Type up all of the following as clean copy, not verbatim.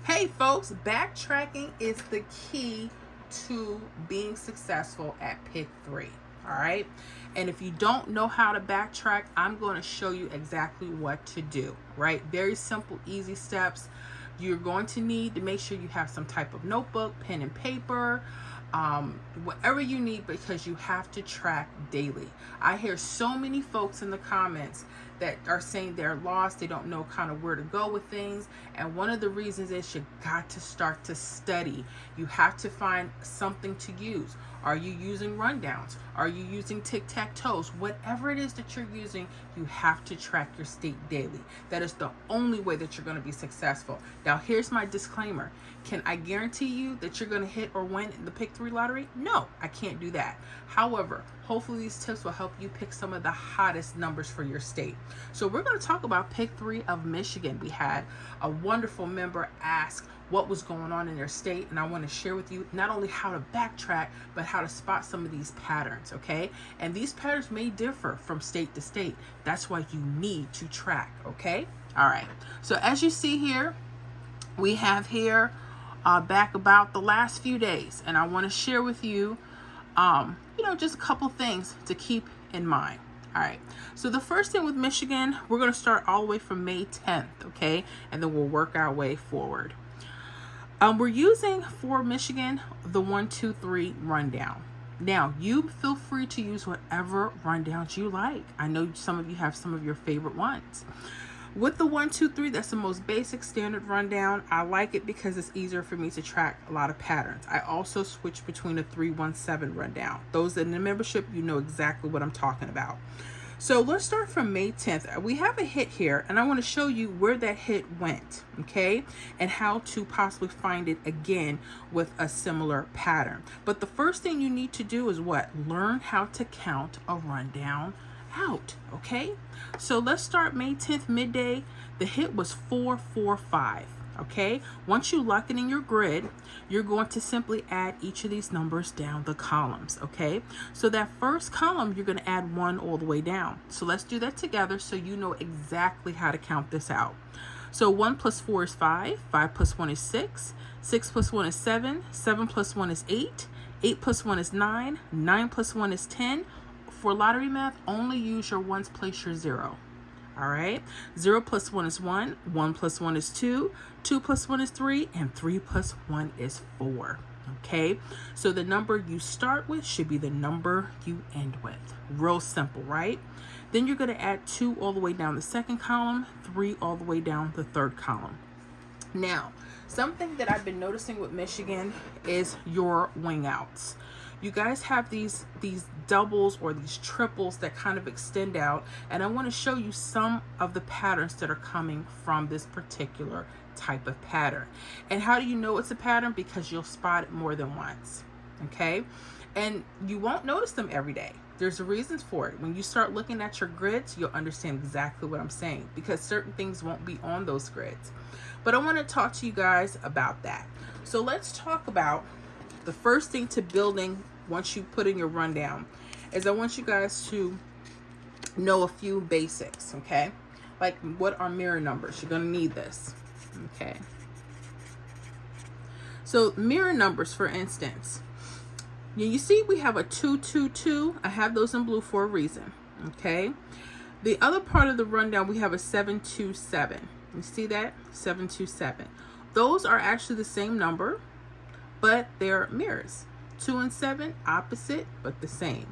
Hey folks, backtracking is the key to being successful at pick 3. All right. And if you don't know how to backtrack, I'm going to show you exactly what to do. Right. Very simple, easy steps. You're going to need to make sure you have some type of notebook, pen and paper, whatever you need, because you have to track daily. I hear so many folks in the comments that are saying they're lost, they don't know kind of where to go with things, and one of the reasons is you got to start to study. You have to find something to use. Are you using rundowns? Are you using tic-tac-toes? Whatever it is that you're using, you have to track your state daily. That is the only way that you're going to be successful. Now, here's my disclaimer. Can I guarantee you that you're going to hit or win the Pick 3 lottery? No, I can't do that. However, hopefully these tips will help you pick some of the hottest numbers for your state. So we're going to talk about Pick 3 of Michigan. We had a wonderful member ask what was going on in their state, and I want to share with you not only how to backtrack, but how to spot some of these patterns, okay? And these patterns may differ from state to state. That's why you need to track, okay? All right. So as you see here, we have here back about the last few days, and I want to share with you, just a couple things to keep in mind. All right. So the first thing with Michigan, we're going to start all the way from May 10th, okay? And then we'll work our way forward. We're using for Michigan the 1, 2, 3 rundown. Now, you feel free to use whatever rundowns you like. I know some of you have some of your favorite ones. With the 1, 2, 3, that's the most basic standard rundown. I like it because it's easier for me to track a lot of patterns. I also switch between a 3, 1, 7 rundown. Those in the membership, you know exactly what I'm talking about. So let's start from May 10th. We have a hit here, and I want to show you where that hit went, okay? And how to possibly find it again with a similar pattern. But the first thing you need to do is what? Learn how to count a rundown out, okay? So let's start May 10th midday. The hit was 4, 4, 5. Okay, once you lock it in your grid, you're going to simply add each of these numbers down the columns. Okay, so that first column, you're going to add 1 all the way down. So let's do that together so you know exactly how to count this out. So 1 plus 4 is 5, 5 plus 1 is 6, 6 plus 1 is 7, 7 plus 1 is 8, 8 plus 1 is 9, 9 plus 1 is 10. For lottery math, only use your ones, place your 0. All right, 0 plus 1 is 1, 1 plus 1 is 2, 2 plus 1 is 3, and 3 plus 1 is 4. Okay, so the number you start with should be the number you end with. Real simple, right? Then you're going to add 2 all the way down the second column, 3 all the way down the third column. Now, something that I've been noticing with Michigan is your wing outs. You guys have these doubles or these triples that kind of extend out, and I want to show you some of the patterns that are coming from this particular type of pattern. And how do you know it's a pattern? Because you'll spot it more than once, okay? And you won't notice them every day. There's a reason for it. When you start looking at your grids, you'll understand exactly what I'm saying, because certain things won't be on those grids. But I want to talk to you guys about that. So let's talk about the first thing to building once you put in your rundown is I want you guys to know a few basics, okay? Like, what are mirror numbers? You're going to need this, okay? So mirror numbers, for instance, you see we have a 2, 2, 2. I have those in blue for a reason, okay? The other part of the rundown, we have a 7, 2, 7. You see that? 7, 2, 7. Those are actually the same number, but they're mirrors. 2 and 7, opposite, but the same.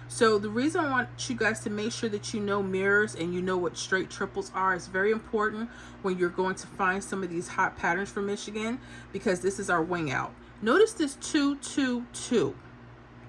So the reason I want you guys to make sure that you know mirrors and you know what straight triples are is very important when you're going to find some of these hot patterns from Michigan, because this is our wing out. Notice this 2, 2, 2.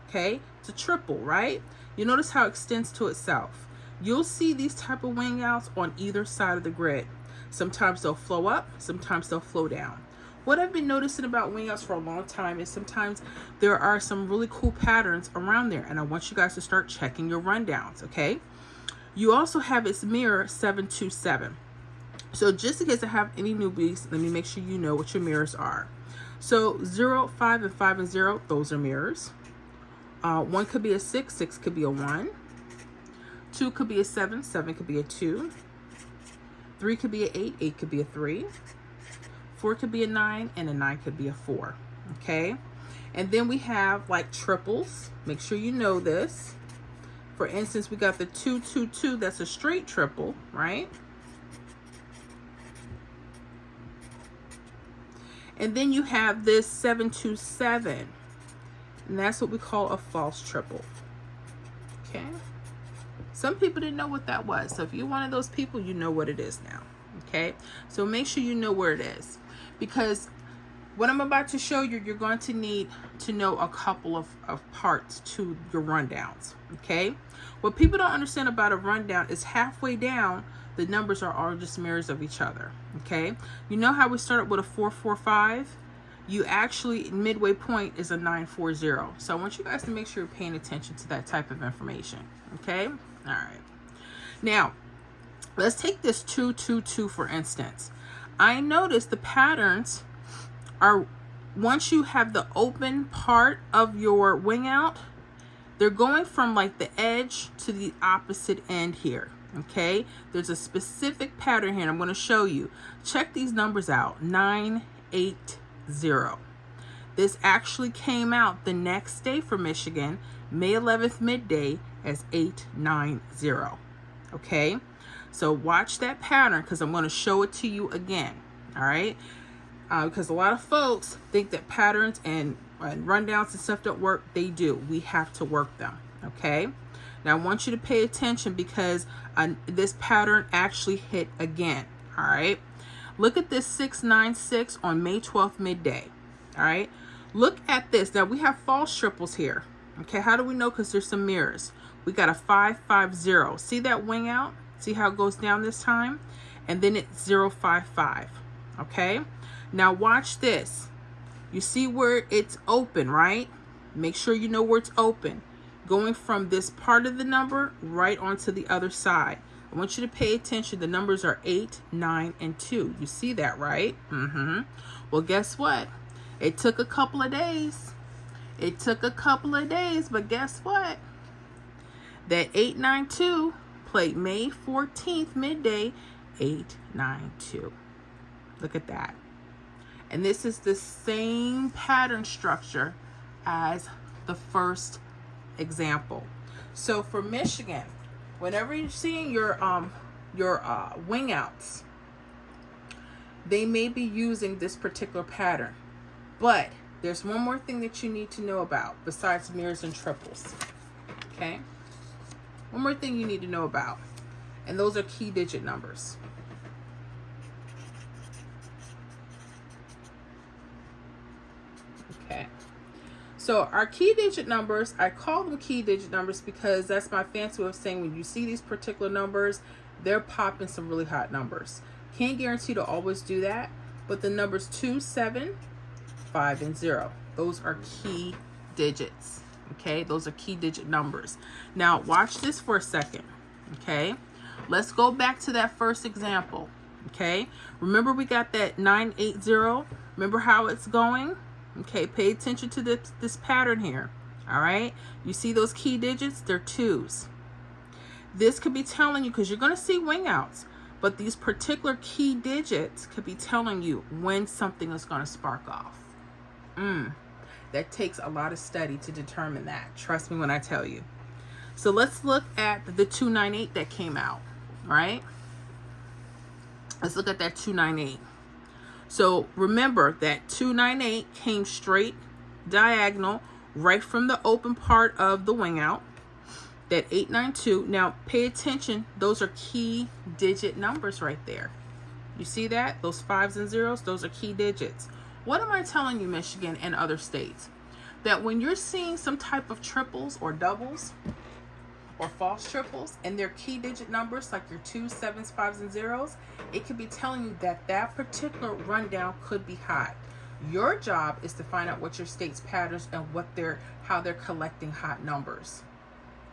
Okay, it's a triple, right? You notice how it extends to itself. You'll see these type of wing outs on either side of the grid. Sometimes they'll flow up, sometimes they'll flow down. What I've been noticing about wing outs for a long time is sometimes there are some really cool patterns around there, and I want you guys to start checking your rundowns, okay? You also have its mirror 7, 2, 7. So just in case I have any newbies, let me make sure you know what your mirrors are. So 0, 5, and 5 and 0, those are mirrors. 1 could be a 6, 6 could be a 1. 2 could be a 7, 7 could be a 2. 3 could be an 8, 8 could be a 3. 4 could be a 9, and a 9 could be a 4. Okay? And then we have like triples. Make sure you know this. For instance, we got the 222, that's a straight triple, right? And then you have this 727, and that's what we call a false triple. Okay? Some people didn't know what that was. So if you're one of those people, you know what it is now. Okay? So make sure you know where it is. Because what I'm about to show you, you're going to need to know a couple of parts to your rundowns. Okay? What people don't understand about a rundown is halfway down, the numbers are all just mirrors of each other. Okay? You know how we started with a 445? You actually, midway point is a 940. So I want you guys to make sure you're paying attention to that type of information. Okay? All right. Now, let's take this 222 for instance. I noticed the patterns are, once you have the open part of your wing out, they're going from like the edge to the opposite end here. Okay, there's a specific pattern here, and I'm going to show you. Check these numbers out. 980. This actually came out the next day for Michigan, May 11th midday, as 890. Okay, so watch that pattern because I'm going to show it to you again. All right, because a lot of folks think that patterns and rundowns and stuff don't work. They do. We have to work them. Okay, now I want you to pay attention because this pattern actually hit again. All right, look at this 696 on May 12th midday. All right, look at this. Now we have false triples here. Okay, how do we know? Because there's some mirrors. We got a 550. See that wing out? See how it goes down this time? And then it's 055. Okay, now watch this. You see where it's open, right? Make sure you know where it's open. Going from this part of the number right onto the other side. I want you to pay attention. The numbers are 8, 9, and 2. You see that, right? Well, guess what? It took a couple of days. It took a couple of days, but guess what? That 892 played May 14th midday, 892. Look at that. And this is the same pattern structure as the first example. So for Michigan, whenever you're seeing your wing outs, they may be using this particular pattern. But there's one more thing that you need to know about besides mirrors and triples. Okay? One more thing you need to know about. And those are key digit numbers. Okay. So our key digit numbers, I call them key digit numbers because that's my fancy way of saying when you see these particular numbers, they're popping some really hot numbers. Can't guarantee to always do that, but the numbers 2, 7, 5, and 0. Those are key digits. Okay, those are key digit numbers. Now watch this for a second. Okay, let's go back to that first example. Okay, remember we got that 980. Remember how it's going? Okay, pay attention to this pattern here. All right, you see those key digits? They're 2s. This could be telling you, because you're going to see wing outs, but these particular key digits could be telling you when something is going to spark off. That takes a lot of study to determine that. Trust me when I tell you. So let's look at the 298 that came out, right? Let's look at that 298. So remember that 298 came straight diagonal right from the open part of the wing out. That 892. Now pay attention. Those are key digit numbers right there. You see that? Those 5s and 0s, those are key digits. What am I telling you, Michigan and other states? That when you're seeing some type of triples or doubles or false triples and their key digit numbers like your 2s, 7s, 5s, and 0s, it could be telling you that that particular rundown could be hot. Your job is to find out what your state's patterns and how they're collecting hot numbers.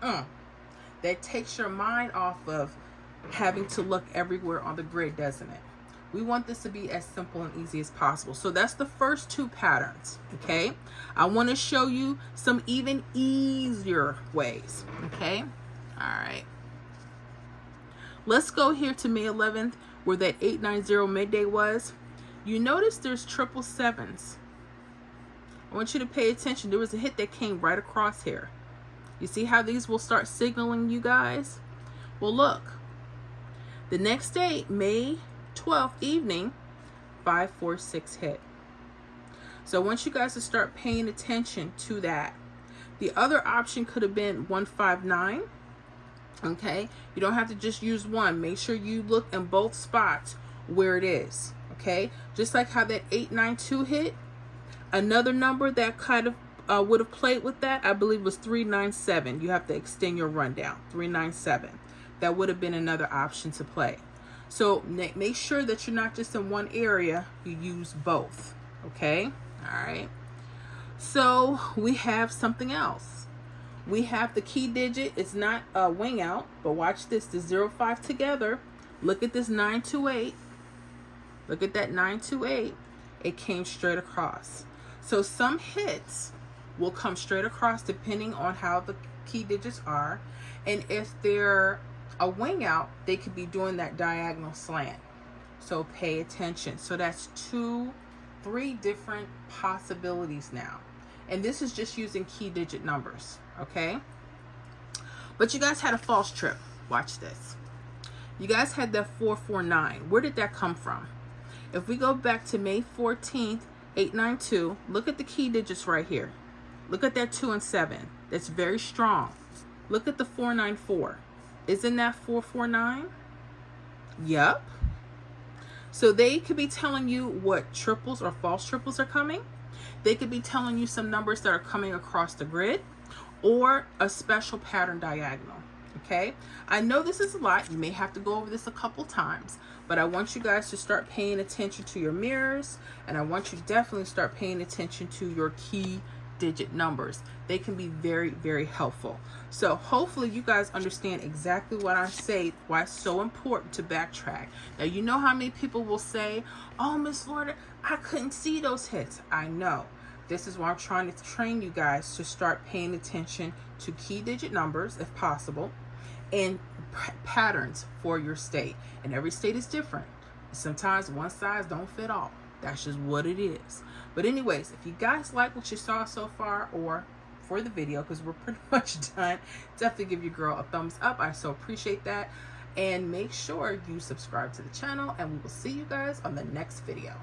That takes your mind off of having to look everywhere on the grid, doesn't it? We want this to be as simple and easy as possible. So that's the first two patterns, okay? I want to show you some even easier ways, okay? All right. Let's go here to May 11th where that 890 midday was. You notice there's 777s. I want you to pay attention. There was a hit that came right across here. You see how these will start signaling you guys? Well, look. The next day, May 12th evening, 546 hit. So I want you guys to start paying attention to that. The other option could have been 159. Okay, you don't have to just use one. Make sure you look in both spots where it is. Okay, just like how that 892 hit. Another number that kind of would have played with that, I believe, was 397. You have to extend your rundown. 397. That would have been another option to play. So make sure that you're not just in one area. You use both. Okay, all right. So we have something else. We have the key digit. It's not a wing out, but watch this. The 05 together. Look at this 928. Look at that 928. It came straight across. So some hits will come straight across depending on how the key digits are. And if they're a wing out, they could be doing that diagonal slant. So pay attention. So that's 3 different possibilities now. And this is just using key digit numbers, okay? But you guys had a false trip. Watch this. You guys had that 449. Where did that come from? If we go back to May 14th, 892, look at the key digits right here. Look at that 2 and 7. That's very strong. Look at the 494. Isn't that 449? Yep. So they could be telling you what triples or false triples are coming. They could be telling you some numbers that are coming across the grid or a special pattern diagonal. Okay, I know this is a lot. You may have to go over this a couple times, but I want you guys to start paying attention to your mirrors, and I want you to definitely start paying attention to your key digit numbers. They can be very, very helpful. So hopefully you guys understand exactly what I say, why it's so important to backtrack. Now, you know how many people will say, oh, Miss Lorda, I couldn't see those hits. I know. This is why I'm trying to train you guys to start paying attention to key digit numbers, if possible, and patterns for your state. And every state is different. Sometimes one size don't fit all. That's just what it is. But anyways, if you guys like what you saw so far, or for the video, because we're pretty much done, definitely give your girl a thumbs up. I so appreciate that. And make sure you subscribe to the channel, and we will see you guys on the next video.